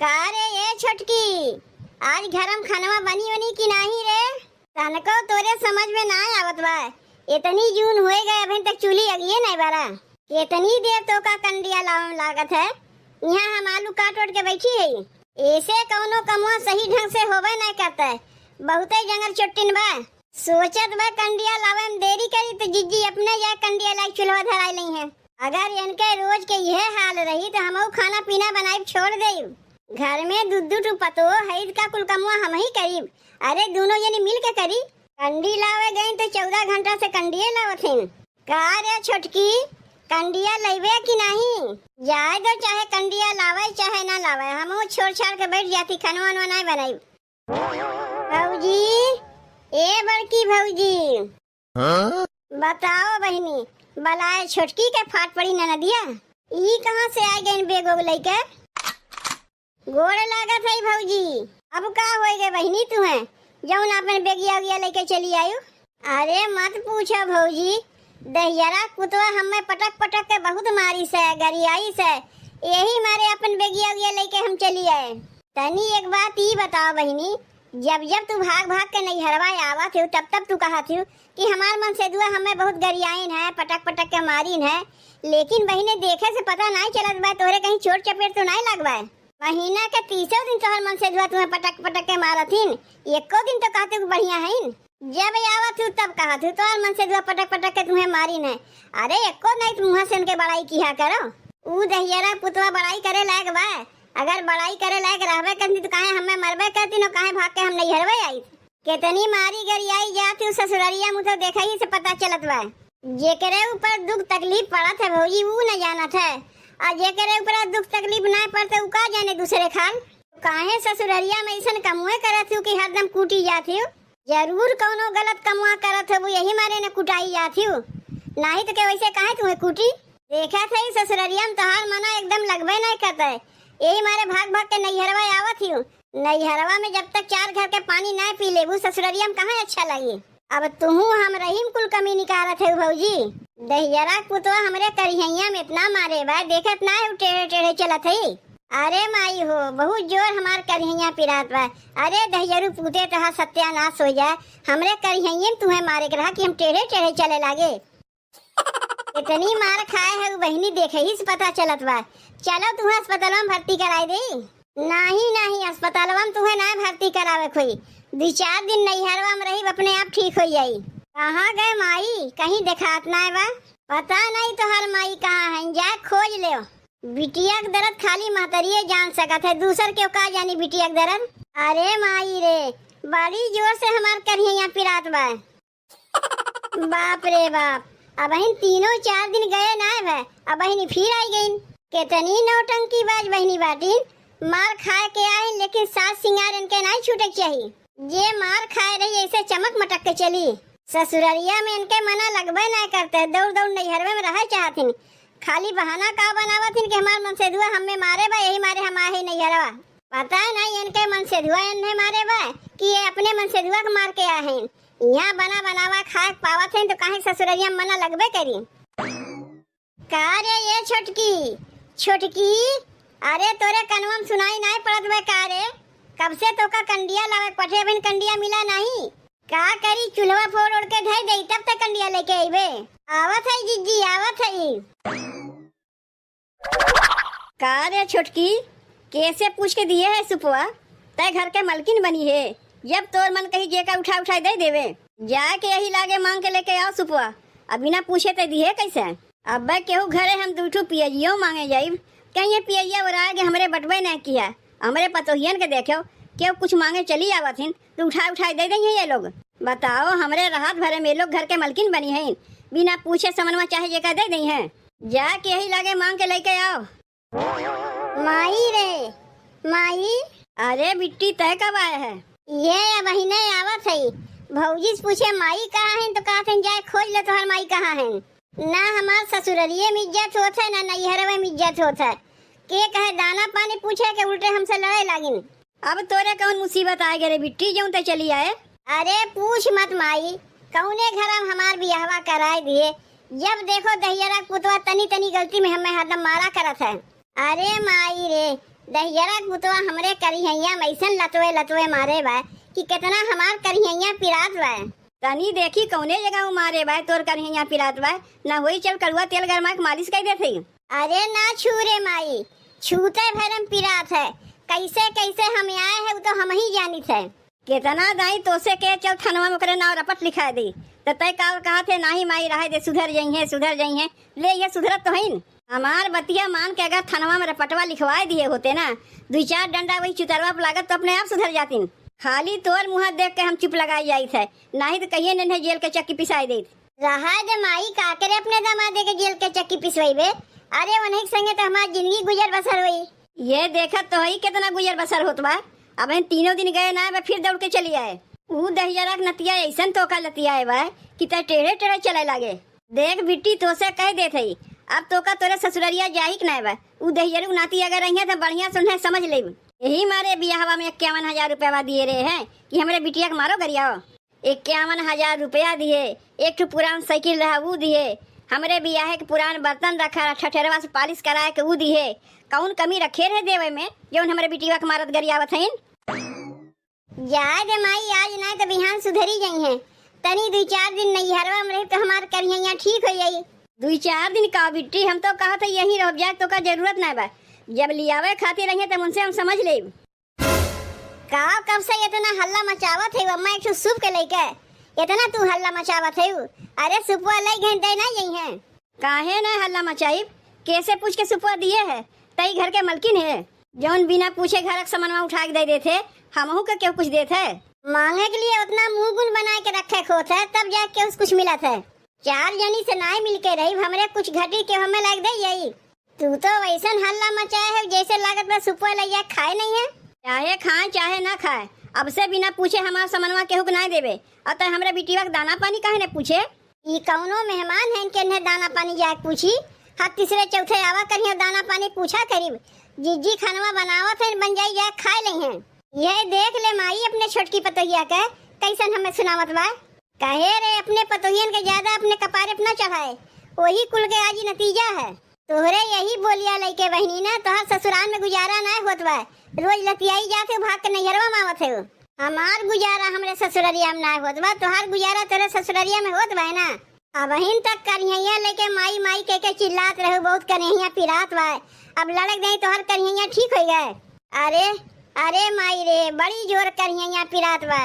का रे ये छोटकी, आज घरम खानवा बनी बनी कि नहीं रे? तनको तोरे समझ में ना आवत बा। इतनी जून होए गए अभी तक चूल्ही अगिए नहीं बारा। कितनी देर तो का कंडिया लावम लागत है। यहाँ हम आलू काट ओट के बैठी है। ऐसे कौनो कमुआ सही ढंग से होवे नहीं करता है। बहुते जंगल चुट्टिन बा। सोचत बा कंडिया लावे में देरी करी तो जिज्जी अपने जाए कंडिया लाई चूल्हा धराई नहीं है। अगर इनके रोज के यह हाल रही तो हम खाना पीना बनाई छोड़ दे। घर में दूध टू पतो है का कुल कमुआ हम ही करीब। अरे दोनों जनी मिल के करी। कंडी लावे गई तो 14 घंटा से कंडिये लावत हैं। का रे छोटकी, कंडिया लेवे कि नहीं? जाए तो चाहे कंडिया लावे चाहे ना लावे, हम छोड़ छाड़ के बैठ जाती। खाना वाना नहीं बनाई। भौजी, ए बड़की भौजी, बताओ बहनी, बलाए छोटकी के फाट पड़ी ननदिया। ई कहाँ से आ गई बेगो लेके? गोड़ लागत है भौजी। अब का होए गे बहनी तुम्हें जौन अपन बेगिया उगिया लेके चली आयु? अरे मत पूछो भौजी, दहियरा कुतवा हमें पटक पटक के बहुत मारी से गरियाई से, यही मारे अपन बेगिया उगिया लेके हम चली आए। तनी एक बात ई बताओ बहनी, जब जब तू भाग भाग के नैहरवा आवत हो तब तब तू कहत हो कि हमार मन से दुआ हमें बहुत गरियाइन है, पटक पटक के मारीन है। लेकिन बहने देखे से पता नहीं चलत बा तोरे कहीं चोट चपेट तो नहीं लगवा। महीना के 30 दिन तोहर मन से दुआ तुम्हें पटक पटक के मारथिन। एको दिन तो कहते हो बढ़िया है। जब आवत हो तब कहत हो तोहर मन से दुआ पटक पटक के तुम्हें मारीन है। अरे एको नहीं तुम मुँह से उनके बड़ाई किया करो। ऊ दहियरा पुतवा बड़ाई करे लायक बा। अगर बड़ाई करे लायक रहबे करती तो काहे हमें मरबे करती न काहे भाग के हम नहीं हरवे आई। कितनी मारी गरियाई जाती ससुररिया मुँह तो देखा ही से पता चलत बा। जेकरे ऊपर दुख तकलीफ पड़त है भौजी वो न जानत है, और जेकरे ऊपर दुख तकलीफ ना पड़ते उ का जाने दूसरे खाल। काहे ससुररिया में ऐसा कमुए करत हो कि हरदम कूटी जाती हो? जरूर कौनो गलत कमुआ करत हो, यही मारे न कुटाई जाती हो। नहीं तो के वैसे काहे तुम्हें कूटी? देखा था ससुररिया में तोहार मना एकदम लगबे नहीं करता है। यही मारे भाग भाग के नैहरवा आवत ही। नैहरवा में जब तक 4 घर के पानी ना पी लेबू ससुररिया में कहाँ अच्छा लगी। अब तुहू हम रहीम कुल कमी निकारत है भौजी। दहियरा कुतवा हमरे करिहैया में इतना मारे बा देखत ना टेढ़े टेढ़े चलत है। अरे माई हो, बहुत जोर हमार करिहैया पिरात बा। अरे दहियरू पूते तहा सत्यानाश हो जाए। हमरे करिहैया में तुम्हें मारे के रहा कि हम टेढ़े टेढ़े चले लागे। इतनी मार खाए है बहनी देखे ही से पता चलत बा। चलो तुम्हें अस्पताल में भर्ती कराई दे। नहीं नहीं, अस्पताल में तुम्हें ना भर्ती करावे कोई। 2-4 दिन नैहरवा में रही अपने आप ठीक हो जाई। कहाँ गए माई? कहीं देखात ना बा। पता नहीं तो हर माई कहाँ है, जा खोज ले। बिटिया के दर्द खाली महतरिये जान सकत है, दूसर क्यों का जानी बिटिया के दर्द। अरे माई रे, बड़ी जोर से हमार करिहैया पिरात बा। बाप रे बाप, अब 3-4 दिन गए ना है, अब फिर आई गई। कितनी नौटंकी बाज बहनी बाटी। मार खाए के आए लेकिन सास सिंगार इनके नहीं छूटे चाहिए। जे मार खाए रही ऐसे चमक मटक के चली। ससुररिया में इनके मना लगबे नहीं करते, दौड़ दौड़ नैहरवे में रह चाहथिन। खाली बहाना का बनावथिन कि हमार मन से दुआ हमें मारे बा, यही मारे हम आए नैहरवा। पता नहीं इनके मन से दुआ इन्हें मारे बा कि ये अपने मन से दुआ मार के आए। यहाँ बना बनावा खा पावत है तो काहे ससुररिया में मना लगबे करी। का रे ये छोटकी छोटकी, अरे तोरे कनवा में सुनाई नहीं पड़त बे का रे? कब से तो का कंडिया लावे पठे बिन कंडिया मिला नहीं। का करी चूल्हा फोड़ ओड़ के धई दे तब तक कंडिया लेके आईबे। आवत है जिज्जी आवत है। का रे छोटकी, कैसे पूछ के दिए है सुपवा? तय घर के मलकिन बनी है, जब तोर मन कही जेका उठा उठा दे देवे। जाके यही लागे मांग के लेके आओ सुपवा। अब बिना पूछे ते दिए कैसे? अब केहू घरे हम 2 पियजियो मांगे जाइब, कहीं ये पियजिया वरागे हमरे बटवे न किया। हमरे पतोहियन के देखो क्यों कुछ मांगे चली आवथिन तो उठा उठा दे देंगे ये लोग। बताओ हमरे राहत भरे में लोग घर के मलकिन बनी है, बिना पूछे समनवा चाहे जेका दे दी है। जाके यही लागे मांग के लेके आओ। माई रे माई, अरे बिट्टी तय कब आए है? ये बहिने आवत है। भौजी से पूछे माई कहाँ है तो कहते जाए खोज ले तोहर माई कहाँ है। ना हमार ससुररिये में इज्जत होत है ना नैहरवे में इज्जत होत है। के कहे दाना पानी पूछे के उल्टे हमसे लड़े लागिन। अब तोरे कौन मुसीबत आ गए रे बिट्टी जो ते चली आए? अरे पूछ मत माई, कौने घर में हमार बियाहवा कराए दिए। जब देखो दहियरा पुतवा तनी तनी गलती में हमें हरदम मारा करत है। अरे माई रे, दहियरा कुतवा हमरे करिहैया मैसन लतवे लतवे मारे बा कि कितना हमार करिहैया पिरात बा। तनी देखी कौने जगह मारे बा तोर करिहैया पिरात बा। ना होई चल कड़ुआ तेल गरमा के मालिश कर देते। अरे ना छू रे माई, छूते भरम पिरात है। कैसे कैसे हम आए है वो तो हम ही जानी थे। कितना दाई तोसे के चल थनवा में करे नाव रपट लिखा दी तो तय काल कहा थे नाही माई रहे दे सुधर जाई है ले ये सुधरत तो है। हमार बतिया मान के अगर थनवा में रपटवा लिखवा दिए होते ना 2-4 डंडा वही चुतरवा पर लागत तो अपने आप सुधर जाती। खाली तोर मुँह देख के हम चुप लगाई जाई थे, नहीं तो कहिए नहीं जेल के चक्की पिसाई दी। रहा दे माई का करे अपने दामादे के जेल के चक्की पिसवाइबे। अरे उन्हीं संगे तो हमारी जिंदगी गुजर बसर हुई। ये देखत तो ही कितना गुजर बसर होत बा। अब इन 3 दिन गए ना फिर दौड़ के चली आए। ऊ दहियरा के नतिया ऐसन तो का लतिया है बा कि ते टेढ़े टेढ़े चले लागे। देख बिट्टी तो से कह दे थई अब तो का तोरे ससुररिया जाही के ना बा। ऊ दहियरू नाती अगर रही तो बढ़िया सुन समझ ले। यही मारे बियाहवा में 51,000 रुपया दिए रहे हैं कि हमरे बिटिया के मारो गरियाओ। 51,000 रुपया दिए, एक ठो पुरान साइकिल रहा वो दिए, हमरे बियाहे के पुरान बर्तन रखा ठठेरवा से पालिश कराए के वो दिए। कौन कमी रखे रहे देवे में जौन हमरे बिटिया के मारत गरियावत हईन। जाए दे माई, आज नहीं तो बिहान सुधरी गई हैं। तनी 2-4 दिन नैहरवा में रहे तो हमार करिहैया ठीक हो जाई। 2-4 दिन का बिट्टी हम तो कहा था यही रह जाए तो का जरूरत नहीं बा। जब लियावे खातिर रहिए तब उनसे हम समझ ले। का कब से इतना हल्ला मचावत है अम्मा एक ठो सूप के लेके इतना तू हल्ला मचावत है। अरे सुपुआ ले घंटे ना यही है। काहे न हल्ला मचाई, कैसे पूछ के सुपुआ दिए है। तई घर के मलकिन है जौन बिना पूछे घर का सामान उठा के दे देते। हमहू के क्यों कुछ देते है। मांगे के लिए उतना मुंह गुन बना के रखे खोत है तब जाके कुछ मिला था। 4 जनी से ना मिल के रही हमरे कुछ घटी के हमें लग दे यही। तू तो वैसन हल्ला मचाए है जैसे लागत में सुपुआ लैया खाए नहीं है। चाहे खाए चाहे ना खाए अब से बिना पूछे हमारा सामानवा केहू के ना देवे। अतः हमरे बिटिया के दाना पानी काहे ने पूछे। ई कौनो मेहमान है के दाना पानी जाके पूछी। हाथ तीसरे चौथे आवा करिए दाना पानी पूछा करीब जिज्जी खानवा बनावत है बन जाई जाए खाए ले हैं। यह देख ले माई अपने छोटकी पतोहिया के कैसन हमें सुनावत बा। कहे रे अपने पतोहियन के ज्यादा अपने कपारे अपना चढ़ाए वही कुल के आज नतीजा है। तोहरे यही बोलिया लेके बहनी ना तोहर ससुराल में गुजारा ना होत बा। रोज लतियाई जाते भाग के नैहरवा में आवत है। हमार गुजारा हमरे ससुररिया में ना होत बा, तोहार गुजारा तेरे ससुररिया में होत बा ना। अब हिन तक करिहैया लेके माई माई के चिल्लात रहो बहुत करिहैया पिरात बा। अब लड़क दे तोहर करिहैया ठीक हो गए। अरे अरे माई रे बड़ी जोर करिहैया पिरात बा।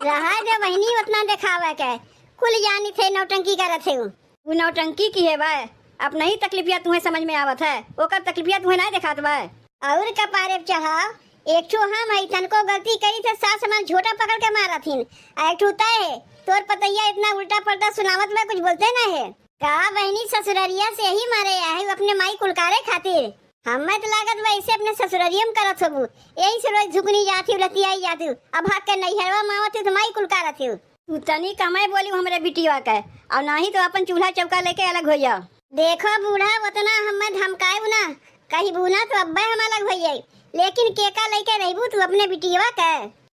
रहा दे बहनी उतना दिखावा के कुल जानी थे नौटंकी करत है। वो नौटंकी की है बा। अब नहीं तकलीफिया तुम्हें समझ में आवत है ओकर तकलीफिया तुम्हें नहीं दिखात बा। और कपारे चढ़ाओ एक ठो हम ऐसन को गलती करी थे सास हमार झोटा पकड़ के मारा थीन। एक ठो तय है तोर पतैया इतना उल्टा पलटा सुनावत में कुछ बोलते ना है। का बहनी ससुररिया से ही मारे है अपने माई कुलकारे खातिर। हमें तो लागत वैसे अपने ससुररिया में करत होबू यही से रोज झुकनी जाती लतियाई जाती। अब भाग के नैहरवा मावत तो माई कुलकारत थी। तू तनी कमाई बोली हमरे बिटिया के और नहीं तो अपन चूल्हा चौका लेके अलग हो जाओ। देखो बूढ़ा उतना हमें धमकाए ना कहीं बुना तो अब्बा हम अलग हो जाये लेकिन केका लेके रहबू तू अपने बिटिया के।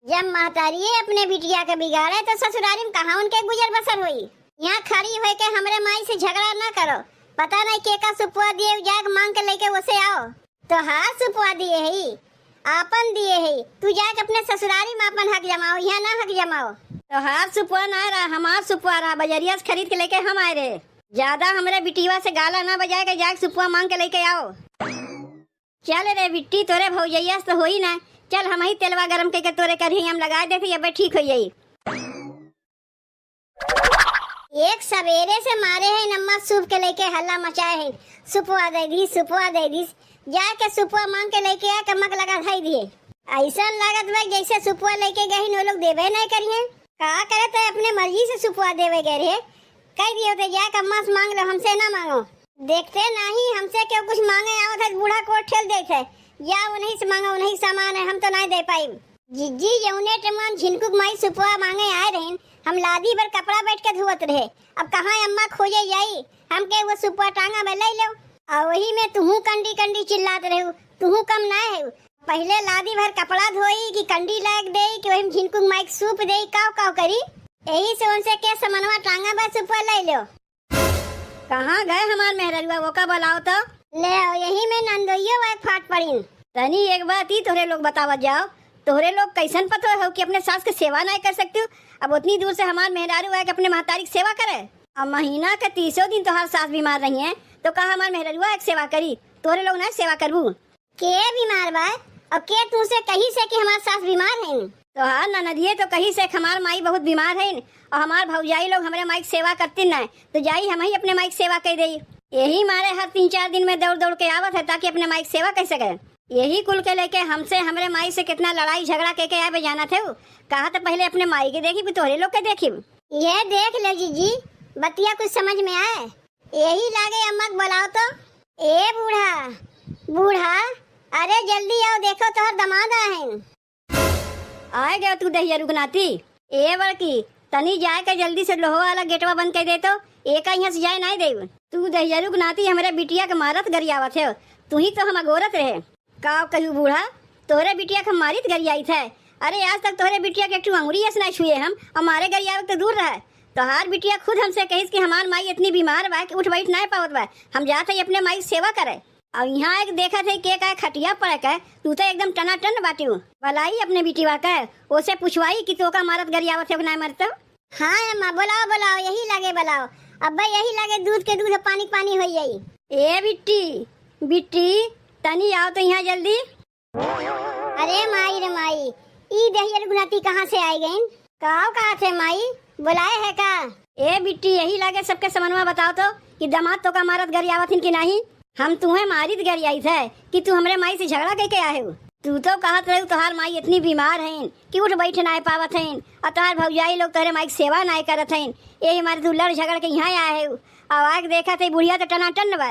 जब महतारी अपने बिटिया के बिगाड़े तो ससुरारी में कहाँ उनके गुजर बसर हुई। यहाँ खड़ी हो के हमरे माई से झगड़ा ना करो। पता नहीं केका सुपुआ दिए जाग मांग के लेके उसे आओ। तो हाँ सुपुआ दिए है आपन दिए है तू जाके अपने ससुरारी में अपन हक जमाओ यहाँ ना हक जमाओ। तो हाथ सुपुआ ना रहा हमार सुपुआ रहा बजरिया से खरीद के लेके हम आए रहे। ज्यादा हमरे बिटिया से गाला ना बजाए के जाके सुपुआ मांग के लेके आओ। चल रे बिट्टी तोरे भौजैया तो होई ना। चल हम ही तेलवा गरम करके तोरे करही हम लगा देते अब ठीक हो जाई। एक सवेरे से मारे है नम्मा सूप के लेके हल्ला मचाए है सुपुआ दे दी जाके सुपुआ मांग के लेके आ कमक लगा धाई दिए। ऐसा लागत बा जैसे सुपुआ लेके गए वो लोग देवे नहीं करिए। का करत है अपने मर्जी से सुपुआ देवे गए रहे कह दिए होते जाके अम्मा से मांग लो हमसे ना मांगो। देखते नहीं हमसे क्यों कुछ मांगे आवत है बूढ़ा को ठेल देते या उन्हीं से मांगो उन्हीं सामान है हम तो नहीं दे पाई। जिज्जी जौने टमान झिनकुक माई सुपुआ मांगे आए रहे हम लादी भर कपड़ा बैठ के धुवत रहे। अब कहाँ अम्मा खोजे जाई हमके वो सुपुआ टांगा में ले लो और वही में तुहू कंडी कंडी चिल्लात रहे तुहू कम ना है। पहले लादी भर कपड़ा धोई कि कंडी लायक दे कि वही झिनकुक माई सूप दे काव काव करी। यही से उनसे क्या समनवा टांगा बस सुपुआ ले लो। कहाँ गए हमार मेहररुआ वो का बुलाओ तो। ले आओ, यही में नंदोइयो वाय फाट पड़ीन। तनी एक बात ही तोहरे लोग बतावत जाओ, तोहरे लोग कैसन पतो हो कि अपने सास के सेवा नहीं कर सकते हो। अब उतनी दूर से हमार मेहरारू है कि अपने महतारी की सेवा करे। अब महीना के 30 दिन तोहार सास बीमार रही है तो कहा हमार मेहरारू एक सेवा करी, तोहरे लोग ना सेवा करबू। के बीमार बा? अब के तू से कही से कि हमार सास बीमार है? तो हाँ ननदिए तो कही से हमार माई बहुत बीमार है और हमार भौजाई लोग हमारे माई की सेवा करती न, तो जाई हम ही अपने माई की सेवा कर दई। यही मारे हर 3-4 दिन में दौड़ दौड़ के आवत है ताकि अपने माई की सेवा कर सके। यही कुल के लेके हमसे हमारे माई से कितना लड़ाई झगड़ा के आए पे जाना थे। कहा तो पहले अपने माई के देखी फिर तोहरे लोग के देखी। ये देख ले जीजी, बतिया कुछ समझ में आए? यही लागे अम्मा को बुलाओ तो। ए बूढ़ा बूढ़ा, अरे जल्दी आओ, देखो तोहर दामाद आए। आए गया तू दहिया रुकनाती। ए बड़की तनी जाए के जल्दी से लोहा वाला गेटवा बंद कर दे तो एक यहाँ से जाए नहीं दे। तू दहिया रुकनाती हमारे बिटिया के मारत गरियावत है, तू ही तो हम अगोरत रहे। का कहू बूढ़ा, तोहरे बिटिया के मारित गरियाई थे। अरे आज तक तोहरे बिटिया के एक अंगुरी ऐसे नहीं छुए हम, हमारे गरियावे तो दूर रहे। तोहार बिटिया खुद हमसे कहिस कि हमार माई इतनी बीमार बा कि उठ बैठ नहीं पावत बा, हम जाते ही अपने माई सेवा करे। और यहाँ एक देखा थे के का खटिया पड़ के तू तो एकदम टनाटन बाटी भलाई अपने बिटिया का उसे पूछवाई कि तो का मारत गरियावत है नहीं मरत। हाँ अम्मा, बुलाओ बुलाओ, यही लागे बुलाओ। अब्बा यही लागे दूध के दूध पानी पानी हो जाई। ए बिट्टी बिट्टी तनी आओ तो यहाँ जल्दी। अरे माई रे माई, ई दहिया रुगनाती कहाँ से आई गईन? कहाँ थे माई, बुलाए है का? ए बिट्टी यही लागे सबके समन्वय बताओ तो कि दामाद तो का मारत गरियावत कि नहीं। हम तुम्हें मारित गरियाई थे कि तू हमरे माई से झगड़ा करके आए हो। तू तो कहत रहे तोहार माई इतनी बीमार है कि उठ बैठ नहीं पावत है और तोहार भौजाई लोग तोहरे माई की सेवा नहीं करत है। यही हमारे तू लड़ झगड़ के यहाँ आए हो। अब आग देखा थे बुढ़िया तो टनाटन बा।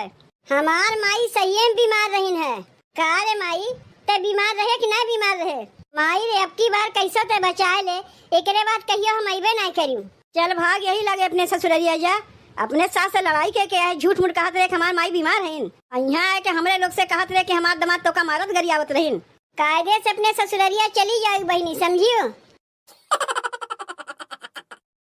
हमार माई सही में बीमार रही है। का रे माई, ते बीमार रहे कि नहीं बीमार रहे? माई रे अब की बार कैसे ते बचाए ले, एकरे बाद कहियो हम अइबे नहीं करियो। चल भाग, यही लगे अपने ससुररिया जा। अपने सास से लड़ाई के आए, झूठ मूठ कहत रहे कि हमार माई बीमार है। यहाँ आए के हमरे लोग से कहत रहे कि हमार दामाद तो का मारत गरियावत रही। कायदे से अपने ससुररिया चली जाओ बहनी, समझियो।